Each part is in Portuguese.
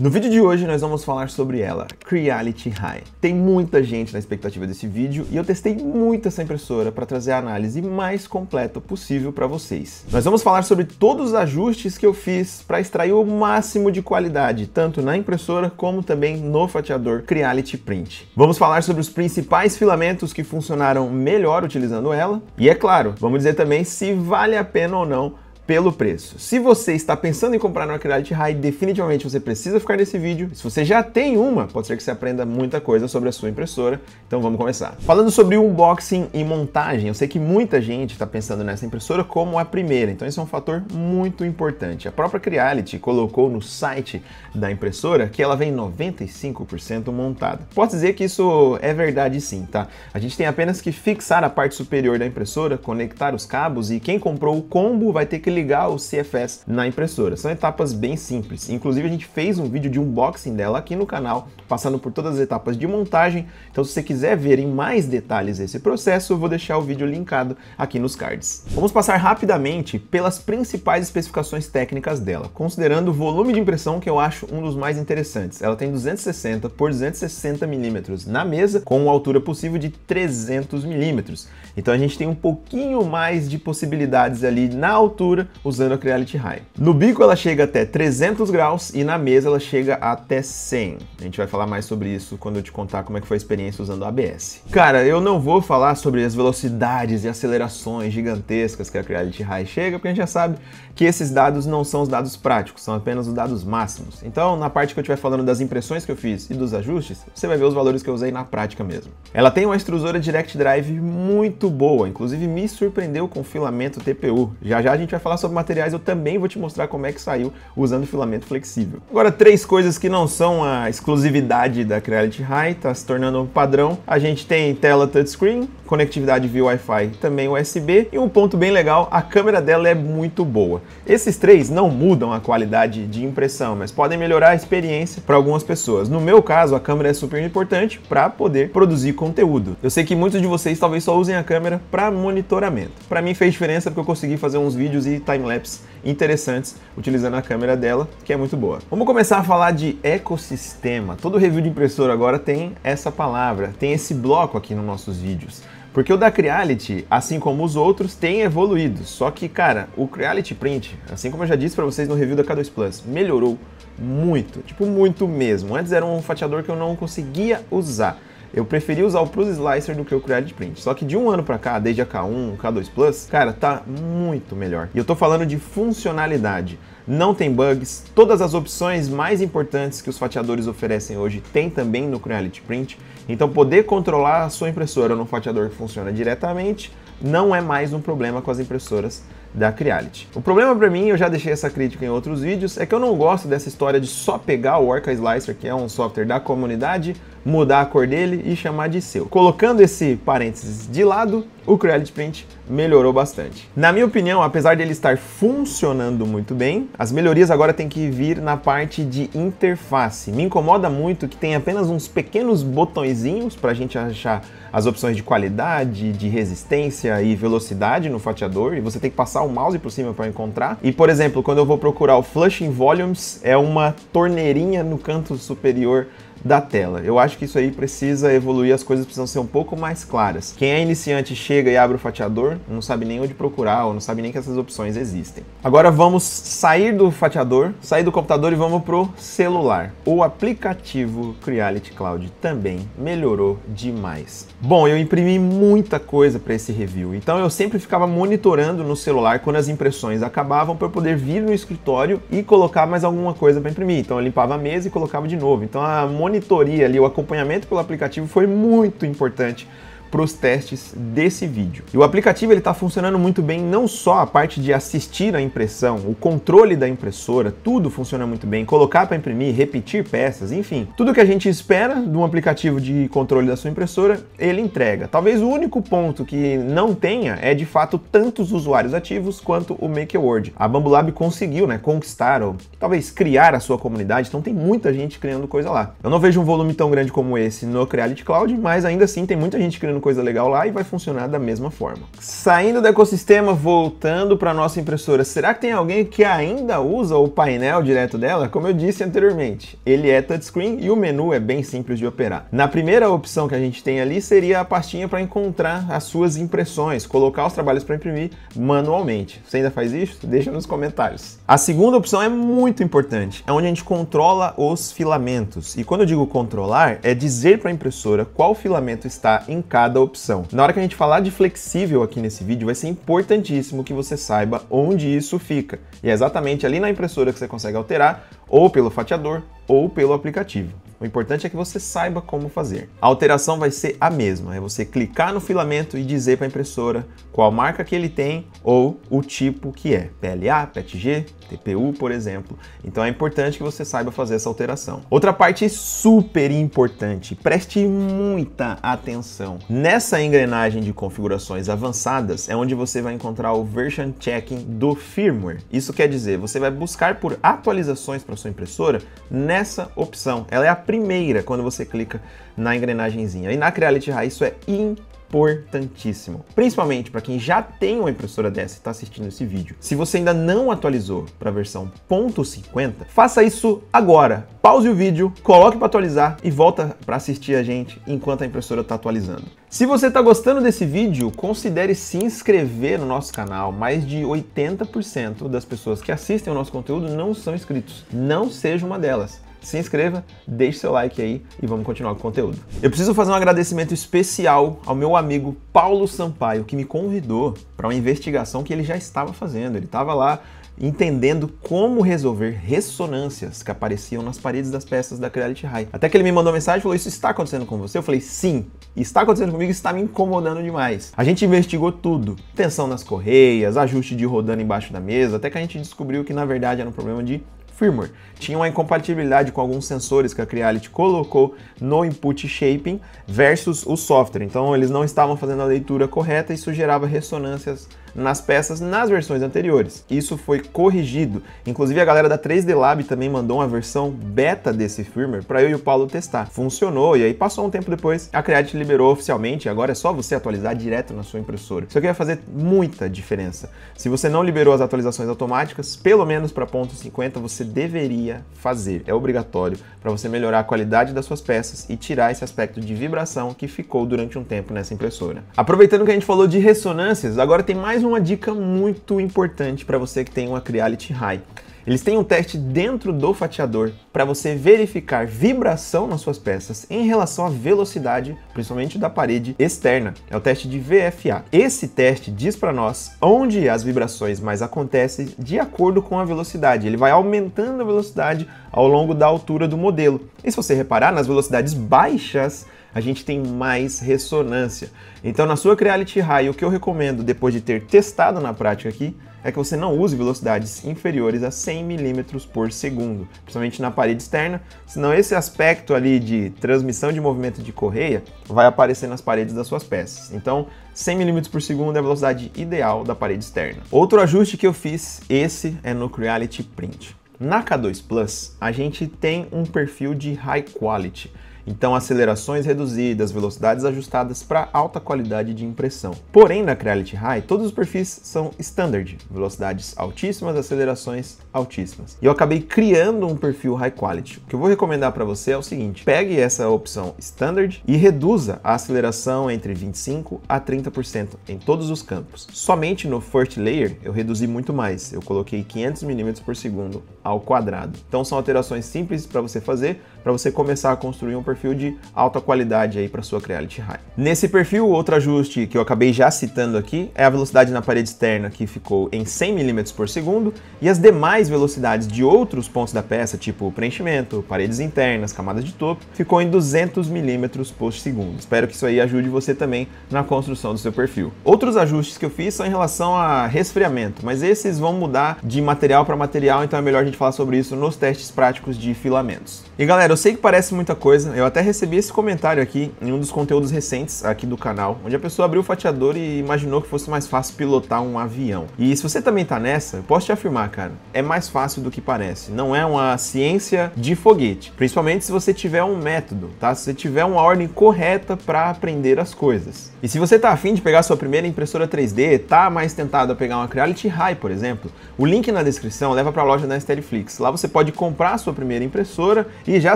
No vídeo de hoje nós vamos falar sobre ela, Creality High. Tem muita gente na expectativa desse vídeo e eu testei muito essa impressora para trazer a análise mais completa possível para vocês. Nós vamos falar sobre todos os ajustes que eu fiz para extrair o máximo de qualidade, tanto na impressora como também no fatiador Creality Print. Vamos falar sobre os principais filamentos que funcionaram melhor utilizando ela e, é claro, vamos dizer também se vale a pena ou não pelo preço. Se você está pensando em comprar uma Creality High, definitivamente você precisa ficar nesse vídeo. Se você já tem uma, pode ser que você aprenda muita coisa sobre a sua impressora. Então vamos começar. Falando sobre unboxing e montagem, eu sei que muita gente está pensando nessa impressora como a primeira, então esse é um fator muito importante. A própria Creality colocou no site da impressora que ela vem 95% montada. Posso dizer que isso é verdade sim, tá? A gente tem apenas que fixar a parte superior da impressora, conectar os cabos e quem comprou o combo vai ter que ligar o CFS na impressora. São etapas bem simples. Inclusive a gente fez um vídeo de unboxing dela aqui no canal, passando por todas as etapas de montagem. Então se você quiser ver em mais detalhes esse processo, eu vou deixar o vídeo linkado aqui nos cards. Vamos passar rapidamente pelas principais especificações técnicas dela, considerando o volume de impressão que eu acho um dos mais interessantes. Ela tem 260 por 260 milímetros na mesa, com uma altura possível de 300 milímetros. Então a gente tem um pouquinho mais de possibilidades ali na altura usando a Creality High. No bico ela chega até 300 graus e na mesa ela chega até 100. A gente vai falar mais sobre isso quando eu te contar como é que foi a experiência usando o ABS. Cara, eu não vou falar sobre as velocidades e acelerações gigantescas que a Creality High chega, porque a gente já sabe que esses dados não são os dados práticos, são apenas os dados máximos. Então, na parte que eu estiver falando das impressões que eu fiz e dos ajustes, você vai ver os valores que eu usei na prática mesmo. Ela tem uma extrusora Direct Drive muito boa, inclusive me surpreendeu com o filamento TPU. Já a gente vai falar sobre materiais, eu também vou te mostrar como é que saiu usando filamento flexível. Agora, três coisas que não são a exclusividade da Creality High, tá se tornando um padrão. A gente tem tela touchscreen, conectividade via Wi-Fi, também USB, e um ponto bem legal, a câmera dela é muito boa. Esses três não mudam a qualidade de impressão, mas podem melhorar a experiência para algumas pessoas. No meu caso, a câmera é super importante para poder produzir conteúdo. Eu sei que muitos de vocês talvez só usem a câmera para monitoramento. Para mim fez diferença porque eu consegui fazer uns vídeos e timelapse interessantes utilizando a câmera dela, que é muito boa. Vamos começar a falar de ecossistema. Todo review de impressora agora tem essa palavra, tem esse bloco aqui nos nossos vídeos. Porque o da Creality, assim como os outros, tem evoluído. Só que, cara, o Creality Print, assim como eu já disse para vocês no review da K2 Plus, melhorou muito, tipo muito mesmo. Antes era um fatiador que eu não conseguia usar. Eu preferi usar o Plus Slicer do que o Creality Print. Só que de um ano pra cá, desde a K1, K2 Plus, cara, tá muito melhor. E eu tô falando de funcionalidade. Não tem bugs, todas as opções mais importantes que os fatiadores oferecem hoje tem também no Creality Print. Então poder controlar a sua impressora no fatiador que funciona diretamente não é mais um problema com as impressoras da Creality. O problema para mim, eu já deixei essa crítica em outros vídeos, é que eu não gosto dessa história de só pegar o Orca Slicer, que é um software da comunidade, mudar a cor dele e chamar de seu. Colocando esse parênteses de lado, o Creality Print melhorou bastante. Na minha opinião, apesar de ele estar funcionando muito bem, as melhorias agora têm que vir na parte de interface. Me incomoda muito que tem apenas uns pequenos botõezinhos para a gente achar as opções de qualidade, de resistência e velocidade no fatiador, e você tem que passar o mouse por cima para encontrar. E, por exemplo, quando eu vou procurar o Flushing Volumes, é uma torneirinha no canto superior da tela. Eu acho que isso aí precisa evoluir, as coisas precisam ser um pouco mais claras. Quem é iniciante chega e abre o fatiador, não sabe nem onde procurar, ou não sabe nem que essas opções existem. Agora vamos sair do fatiador, sair do computador e vamos pro celular. O aplicativo Creality Cloud também melhorou demais. Bom, eu imprimi muita coisa para esse review, então eu sempre ficava monitorando no celular quando as impressões acabavam para eu poder vir no escritório e colocar mais alguma coisa para imprimir. Então eu limpava a mesa e colocava de novo. Então a monitoria ali, o acompanhamento pelo aplicativo foi muito importante para os testes desse vídeo. E o aplicativo ele está funcionando muito bem, não só a parte de assistir a impressão, o controle da impressora, tudo funciona muito bem, colocar para imprimir, repetir peças, enfim, tudo que a gente espera de um aplicativo de controle da sua impressora, ele entrega. Talvez o único ponto que não tenha é de fato tantos usuários ativos quanto o MakerWord. A Bambolab conseguiu, né, conquistar ou talvez criar a sua comunidade, então tem muita gente criando coisa lá. Eu não vejo um volume tão grande como esse no Creality Cloud, mas ainda assim tem muita gente criando coisa legal lá e vai funcionar da mesma forma. Saindo do ecossistema, voltando para nossa impressora, será que tem alguém que ainda usa o painel direto dela? Como eu disse anteriormente, ele é touchscreen e o menu é bem simples de operar. Na primeira opção que a gente tem ali seria a pastinha para encontrar as suas impressões, colocar os trabalhos para imprimir manualmente. Você ainda faz isso? Deixa nos comentários. A segunda opção é muito importante, é onde a gente controla os filamentos. E quando eu digo controlar, é dizer para a impressora qual filamento está em cada opção. Na hora que a gente falar de flexível aqui nesse vídeo, vai ser importantíssimo que você saiba onde isso fica. E é exatamente ali na impressora que você consegue alterar, ou pelo fatiador, ou pelo aplicativo. O importante é que você saiba como fazer. A alteração vai ser a mesma, é você clicar no filamento e dizer para a impressora qual marca que ele tem ou o tipo que é, PLA, PETG, TPU, por exemplo. Então é importante que você saiba fazer essa alteração. Outra parte super importante, preste muita atenção. Nessa engrenagem de configurações avançadas é onde você vai encontrar o version checking do firmware. Isso quer dizer, você vai buscar por atualizações para sua impressora nessa opção. Ela é a primeira quando você clica na engrenagemzinha. E na Creality High isso é importantíssimo, principalmente para quem já tem uma impressora dessa e está assistindo esse vídeo. Se você ainda não atualizou para a versão 0.50, faça isso agora. Pause o vídeo, coloque para atualizar e volta para assistir a gente enquanto a impressora está atualizando. Se você está gostando desse vídeo, considere se inscrever no nosso canal. Mais de 80% das pessoas que assistem ao nosso conteúdo não são inscritos. Não seja uma delas. Se inscreva, deixe seu like aí e vamos continuar com o conteúdo. Eu preciso fazer um agradecimento especial ao meu amigo Paulo Sampaio, que me convidou para uma investigação que ele já estava fazendo. Ele estava lá entendendo como resolver ressonâncias que apareciam nas paredes das peças da Creality High. Até que ele me mandou mensagem e falou: isso está acontecendo com você? Eu falei: sim, está acontecendo comigo, está me incomodando demais. A gente investigou tudo, tensão nas correias, ajuste de rodando embaixo da mesa, até que a gente descobriu que na verdade era um problema de firmware. Tinha uma incompatibilidade com alguns sensores que a Creality colocou no input shaping versus o software. Então eles não estavam fazendo a leitura correta e isso gerava ressonâncias nas peças nas versões anteriores. Isso foi corrigido. Inclusive a galera da 3D Lab também mandou uma versão beta desse firmware para eu e o Paulo testar. Funcionou e aí passou um tempo depois, a Creality liberou oficialmente, agora é só você atualizar direto na sua impressora. Isso aqui vai fazer muita diferença. Se você não liberou as atualizações automáticas, pelo menos para 0.50 você deveria fazer. É obrigatório para você melhorar a qualidade das suas peças e tirar esse aspecto de vibração que ficou durante um tempo nessa impressora. Aproveitando que a gente falou de ressonâncias, agora tem mais uma dica muito importante para você que tem uma Creality High. Eles têm um teste dentro do fatiador para você verificar vibração nas suas peças em relação à velocidade, principalmente da parede externa. É o teste de VFA. Esse teste diz para nós onde as vibrações mais acontecem de acordo com a velocidade. Ele vai aumentando a velocidade ao longo da altura do modelo. E se você reparar, nas velocidades baixas, a gente tem mais ressonância. Então, na sua Creality High, o que eu recomendo, depois de ter testado na prática aqui, é que você não use velocidades inferiores a 100 mm por segundo, principalmente na parede externa, senão esse aspecto ali de transmissão de movimento de correia vai aparecer nas paredes das suas peças. Então, 100 mm por segundo é a velocidade ideal da parede externa. Outro ajuste que eu fiz, esse é no Creality Print. Na K2 Plus, a gente tem um perfil de High Quality. Então, acelerações reduzidas, velocidades ajustadas para alta qualidade de impressão. Porém, na Creality High, todos os perfis são standard, velocidades altíssimas, acelerações altíssimas. E eu acabei criando um perfil High Quality. O que eu vou recomendar para você é o seguinte: pegue essa opção standard e reduza a aceleração entre 25% a 30% em todos os campos. Somente no First Layer eu reduzi muito mais, eu coloquei 500 mm por segundo ao quadrado. Então são alterações simples para você fazer, para você começar a construir um perfil de alta qualidade aí para sua Creality High. Nesse perfil, outro ajuste que eu acabei já citando aqui é a velocidade na parede externa, que ficou em 100 mm por segundo, e as demais velocidades de outros pontos da peça, tipo preenchimento, paredes internas, camadas de topo, ficou em 200 mm por segundo. Espero que isso aí ajude você também na construção do seu perfil. Outros ajustes que eu fiz são em relação a resfriamento, mas esses vão mudar de material para material, então é melhor a gente falar sobre isso nos testes práticos de filamentos. E galera, eu sei que parece muita coisa, eu até recebi esse comentário aqui em um dos conteúdos recentes aqui do canal, onde a pessoa abriu o fatiador e imaginou que fosse mais fácil pilotar um avião. E se você também tá nessa, eu posso te afirmar, cara, é mais fácil do que parece. Não é uma ciência de foguete, principalmente se você tiver um método, tá? Se você tiver uma ordem correta para aprender as coisas. E se você tá afim de pegar sua primeira impressora 3D, tá mais tentado a pegar uma Creality Hi, por exemplo, o link na descrição leva para a loja da STLFlix. Lá você pode comprar a sua primeira impressora e já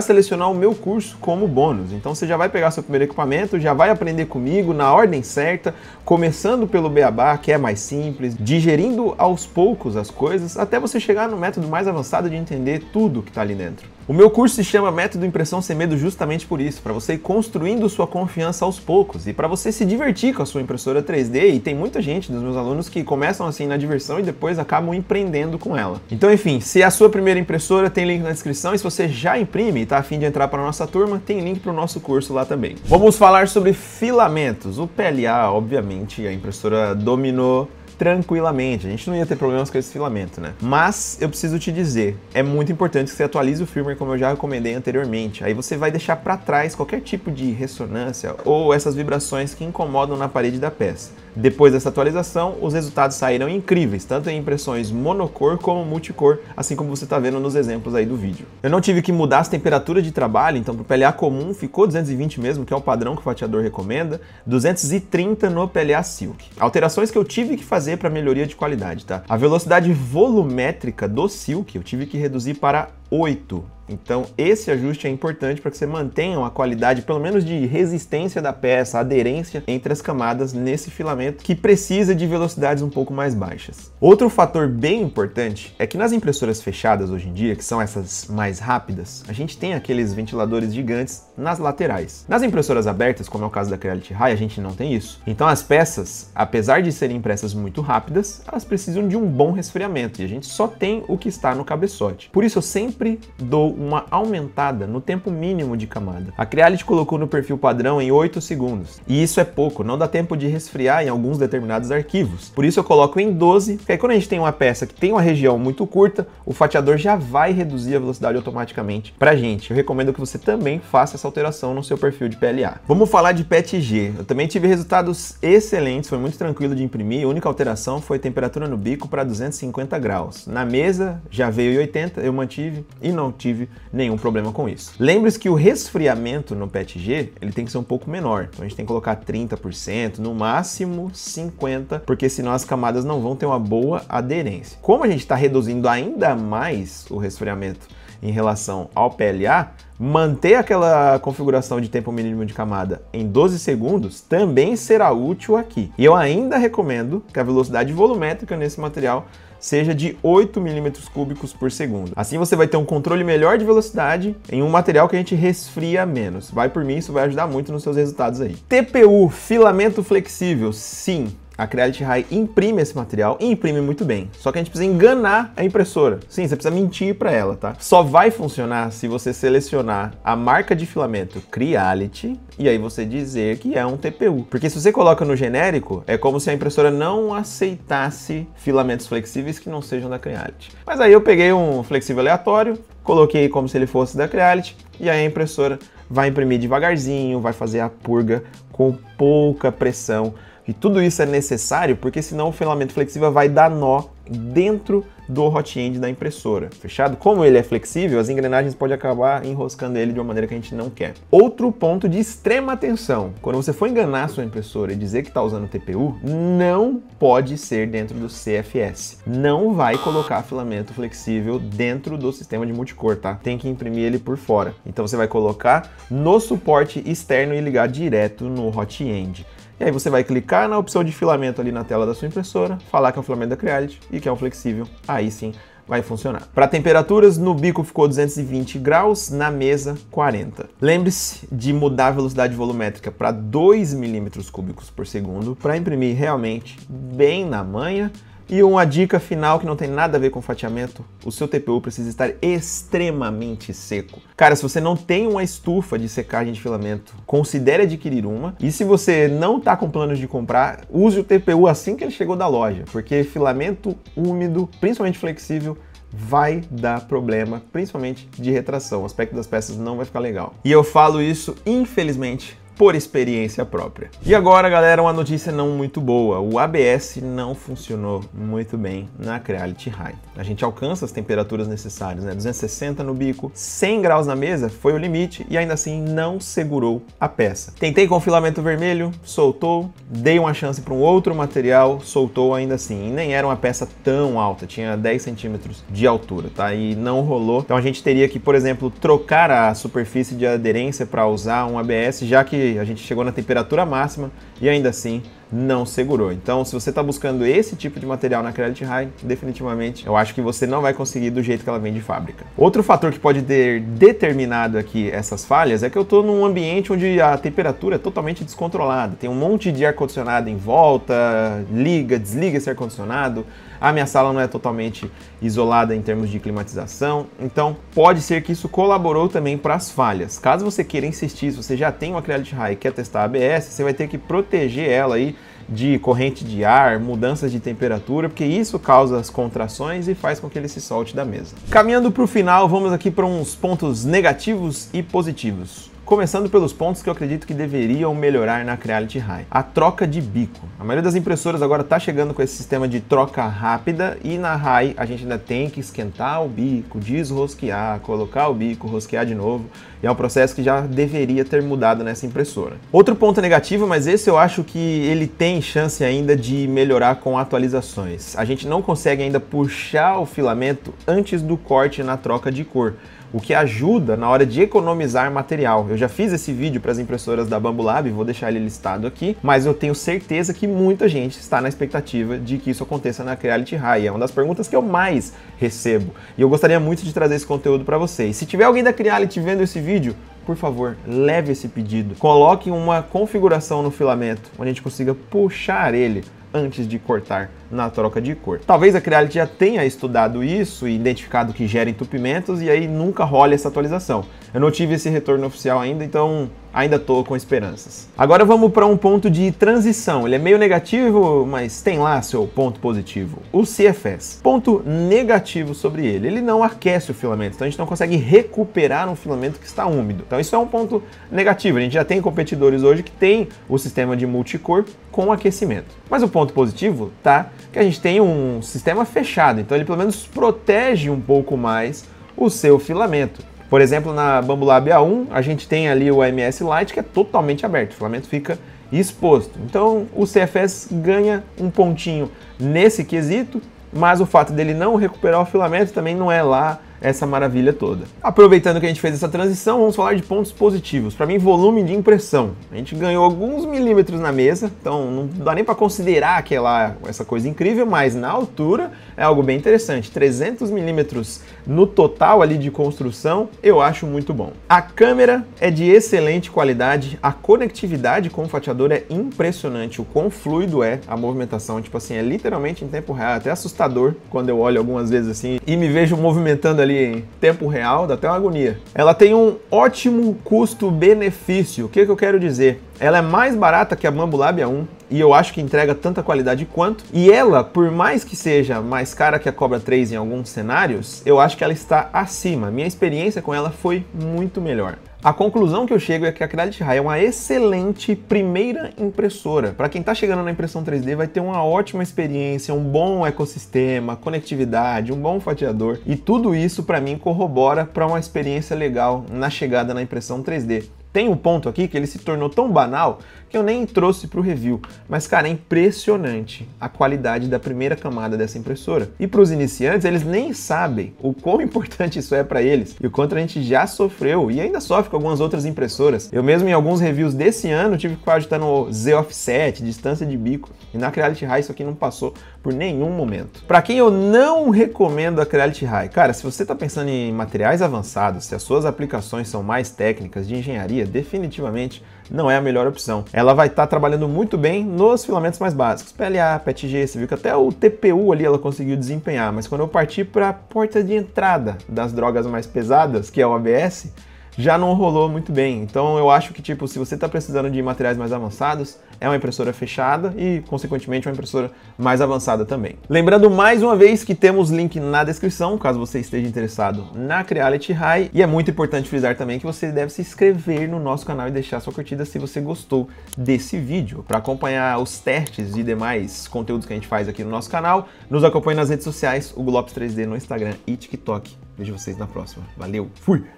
selecionar o meu curso como bônus. Então você já vai pegar seu primeiro equipamento, já vai aprender comigo na ordem certa, começando pelo beabá, que é mais simples, digerindo aos poucos as coisas, até você chegar no método mais avançado de entender tudo que está ali dentro. O meu curso se chama Método Impressão Sem Medo justamente por isso, para você ir construindo sua confiança aos poucos e para você se divertir com a sua impressora 3D, e tem muita gente dos meus alunos que começam assim na diversão e depois acabam empreendendo com ela. Então, enfim, se é a sua primeira impressora, tem link na descrição, e se você já imprime e está a fim de entrar para a nossa turma, tem link para o nosso curso lá também. Vamos falar sobre filamentos. O PLA, obviamente, a impressora dominou tranquilamente, a gente não ia ter problemas com esse filamento, né? Mas eu preciso te dizer, é muito importante que você atualize o firmware, como eu já recomendei anteriormente. Aí você vai deixar para trás qualquer tipo de ressonância ou essas vibrações que incomodam na parede da peça. Depois dessa atualização, os resultados saíram incríveis, tanto em impressões monocor como multicor, assim como você está vendo nos exemplos aí do vídeo. Eu não tive que mudar as temperaturas de trabalho, então para o PLA comum ficou 220 mesmo, que é o padrão que o fatiador recomenda, 230 no PLA Silk. Alterações que eu tive que fazer para melhoria de qualidade, tá? A velocidade volumétrica do Silk eu tive que reduzir para 8. Então esse ajuste é importante para que você mantenha uma qualidade, pelo menos de resistência da peça, aderência entre as camadas nesse filamento que precisa de velocidades um pouco mais baixas. Outro fator bem importante é que nas impressoras fechadas hoje em dia, que são essas mais rápidas, a gente tem aqueles ventiladores gigantes nas laterais. Nas impressoras abertas, como é o caso da Creality Hi, a gente não tem isso. Então as peças, apesar de serem impressas muito rápidas, elas precisam de um bom resfriamento e a gente só tem o que está no cabeçote. Por isso eu sempre dou uma aumentada no tempo mínimo de camada. A Creality colocou no perfil padrão em 8 segundos. E isso é pouco, não dá tempo de resfriar em alguns determinados arquivos. Por isso eu coloco em 12, porque aí quando a gente tem uma peça que tem uma região muito curta, o fatiador já vai reduzir a velocidade automaticamente pra gente. Eu recomendo que você também faça essa alteração no seu perfil de PLA. Vamos falar de PETG. Eu também tive resultados excelentes, foi muito tranquilo de imprimir. A única alteração foi a temperatura no bico para 250 graus. Na mesa já veio em 80, eu mantive e não tive nenhum problema com isso. Lembre-se que o resfriamento no PETG, ele tem que ser um pouco menor. Então a gente tem que colocar 30%, no máximo 50%, porque senão as camadas não vão ter uma boa aderência. Como a gente está reduzindo ainda mais o resfriamento em relação ao PLA, manter aquela configuração de tempo mínimo de camada em 12 segundos também será útil aqui. E eu ainda recomendo que a velocidade volumétrica nesse material seja de 8 milímetros cúbicos por segundo. Assim você vai ter um controle melhor de velocidade em um material que a gente resfria menos. Vai por mim, isso vai ajudar muito nos seus resultados aí. TPU, filamento flexível, sim. A Creality Hi imprime esse material e imprime muito bem. Só que a gente precisa enganar a impressora. Sim, você precisa mentir para ela, tá? Só vai funcionar se você selecionar a marca de filamento Creality e aí você dizer que é um TPU. Porque se você coloca no genérico, é como se a impressora não aceitasse filamentos flexíveis que não sejam da Creality. Mas aí eu peguei um flexível aleatório, coloquei como se ele fosse da Creality e aí a impressora vai imprimir devagarzinho, vai fazer a purga com pouca pressão. E tudo isso é necessário porque senão o filamento flexível vai dar nó dentro do hot end da impressora, fechado? Como ele é flexível, as engrenagens podem acabar enroscando ele de uma maneira que a gente não quer. Outro ponto de extrema atenção, quando você for enganar a sua impressora e dizer que está usando TPU, não pode ser dentro do CFS. Não vai colocar filamento flexível dentro do sistema de multicor, tá? Tem que imprimir ele por fora. Então você vai colocar no suporte externo e ligar direto no hot end. E aí você vai clicar na opção de filamento ali na tela da sua impressora, falar que é um filamento da Creality e que é um flexível, aí sim vai funcionar. Para temperaturas, no bico ficou 220 graus, na mesa 40. Lembre-se de mudar a velocidade volumétrica para 2 milímetros cúbicos por segundo para imprimir realmente bem na manha. E uma dica final que não tem nada a ver com fatiamento, o seu TPU precisa estar extremamente seco. Cara, se você não tem uma estufa de secagem de filamento, considere adquirir uma. E se você não está com planos de comprar, use o TPU assim que ele chegou da loja, porque filamento úmido, principalmente flexível, vai dar problema, principalmente de retração. O aspecto das peças não vai ficar legal. E eu falo isso, infelizmente, por experiência própria. E agora, galera, uma notícia não muito boa. O ABS não funcionou muito bem na Creality High. A gente alcança as temperaturas necessárias, né? 260 no bico, 100 graus na mesa foi o limite e ainda assim não segurou a peça. Tentei com filamento vermelho, soltou, dei uma chance para um outro material, soltou ainda assim. E nem era uma peça tão alta, tinha 10 centímetros de altura, tá? E não rolou. Então a gente teria que, por exemplo, trocar a superfície de aderência para usar um ABS, já que a gente chegou na temperatura máxima e ainda assim não segurou. Então, se você está buscando esse tipo de material na Creality High, definitivamente eu acho que você não vai conseguir do jeito que ela vem de fábrica. Outro fator que pode ter determinado aqui essas falhas é que eu estou num ambiente onde a temperatura é totalmente descontrolada. Tem um monte de ar-condicionado em volta, liga, desliga esse ar-condicionado. A minha sala não é totalmente isolada em termos de climatização, então pode ser que isso colaborou também para as falhas. Caso você queira insistir, se você já tem uma Creality High e quer testar a ABS, você vai ter que proteger ela aí de corrente de ar, mudanças de temperatura, porque isso causa as contrações e faz com que ele se solte da mesa. Caminhando para o final, vamos aqui para uns pontos negativos e positivos. Começando pelos pontos que eu acredito que deveriam melhorar na Creality High. A troca de bico. A maioria das impressoras agora está chegando com esse sistema de troca rápida e na High a gente ainda tem que esquentar o bico, desrosquear, colocar o bico, rosquear de novo. E é um processo que já deveria ter mudado nessa impressora. Outro ponto negativo, mas esse eu acho que ele tem chance ainda de melhorar com atualizações. A gente não consegue ainda puxar o filamento antes do corte na troca de cor, o que ajuda na hora de economizar material. Eu já fiz esse vídeo para as impressoras da Bambolab, vou deixar ele listado aqui, mas eu tenho certeza que muita gente está na expectativa de que isso aconteça na Creality High. É uma das perguntas que eu mais recebo e eu gostaria muito de trazer esse conteúdo para vocês. Se tiver alguém da Creality vendo esse vídeo, por favor, leve esse pedido. Coloque uma configuração no filamento onde a gente consiga puxar ele antes de cortar na troca de cor. Talvez a Creality já tenha estudado isso e identificado que gera entupimentos e aí nunca rola essa atualização. Eu não tive esse retorno oficial ainda, então ainda estou com esperanças. Agora vamos para um ponto de transição. Ele é meio negativo, mas tem lá seu ponto positivo. O CFS. Ponto negativo sobre ele. Ele não aquece o filamento, então a gente não consegue recuperar um filamento que está úmido. Então isso é um ponto negativo. A gente já tem competidores hoje que tem o sistema de multicor com aquecimento. Mas o ponto positivo tá que a gente tem um sistema fechado, então ele pelo menos protege um pouco mais o seu filamento. Por exemplo, na Bambolab A1, a gente tem ali o AMS Lite que é totalmente aberto, o filamento fica exposto. Então o CFS ganha um pontinho nesse quesito, mas o fato dele não recuperar o filamento também não é lá essa maravilha toda. Aproveitando que a gente fez essa transição, vamos falar de pontos positivos. Para mim, volume de impressão. A gente ganhou alguns milímetros na mesa, então não dá nem para considerar que é lá essa coisa incrível, mas na altura é algo bem interessante. 300 milímetros no total ali de construção, eu acho muito bom. A câmera é de excelente qualidade, a conectividade com o fatiador é impressionante, o quão fluido é a movimentação, tipo assim, é literalmente em tempo real, até assustador quando eu olho algumas vezes assim e me vejo movimentando ali em tempo real, dá até uma agonia. Ela tem um ótimo custo-benefício. O que eu quero dizer? Ela é mais barata que a Bambolab A1 e eu acho que entrega tanta qualidade quanto. E ela, por mais que seja mais cara que a Cobra 3 em alguns cenários, eu acho que ela está acima. Minha experiência com ela foi muito melhor. A conclusão que eu chego é que a Creality High é uma excelente primeira impressora. Para quem está chegando na impressão 3D, vai ter uma ótima experiência, um bom ecossistema, conectividade, um bom fatiador. E tudo isso, para mim, corrobora para uma experiência legal na chegada na impressão 3D. Tem um ponto aqui que ele se tornou tão banal que eu nem trouxe para o review, mas cara, é impressionante a qualidade da primeira camada dessa impressora. E para os iniciantes, eles nem sabem o quão importante isso é para eles e o quanto a gente já sofreu e ainda sofre com algumas outras impressoras. Eu mesmo em alguns reviews desse ano tive que quase estar no Z offset, distância de bico, e na Creality High isso aqui não passou por nenhum momento. Para quem eu não recomendo a Creality High, cara, se você está pensando em materiais avançados, se as suas aplicações são mais técnicas de engenharia, definitivamente não é a melhor opção. Ela vai estar trabalhando muito bem nos filamentos mais básicos, PLA, PETG, você viu que até o TPU ali ela conseguiu desempenhar, mas quando eu parti para a porta de entrada das drogas mais pesadas, que é o ABS, já não rolou muito bem. Então eu acho que, tipo, se você está precisando de materiais mais avançados, é uma impressora fechada e, consequentemente, uma impressora mais avançada também. Lembrando mais uma vez que temos link na descrição, caso você esteja interessado na Creality High. E é muito importante frisar também que você deve se inscrever no nosso canal e deixar sua curtida se você gostou desse vídeo. Para acompanhar os testes e demais conteúdos que a gente faz aqui no nosso canal, nos acompanhe nas redes sociais, Hugo Lopes 3D no Instagram e TikTok. Vejo vocês na próxima. Valeu, fui!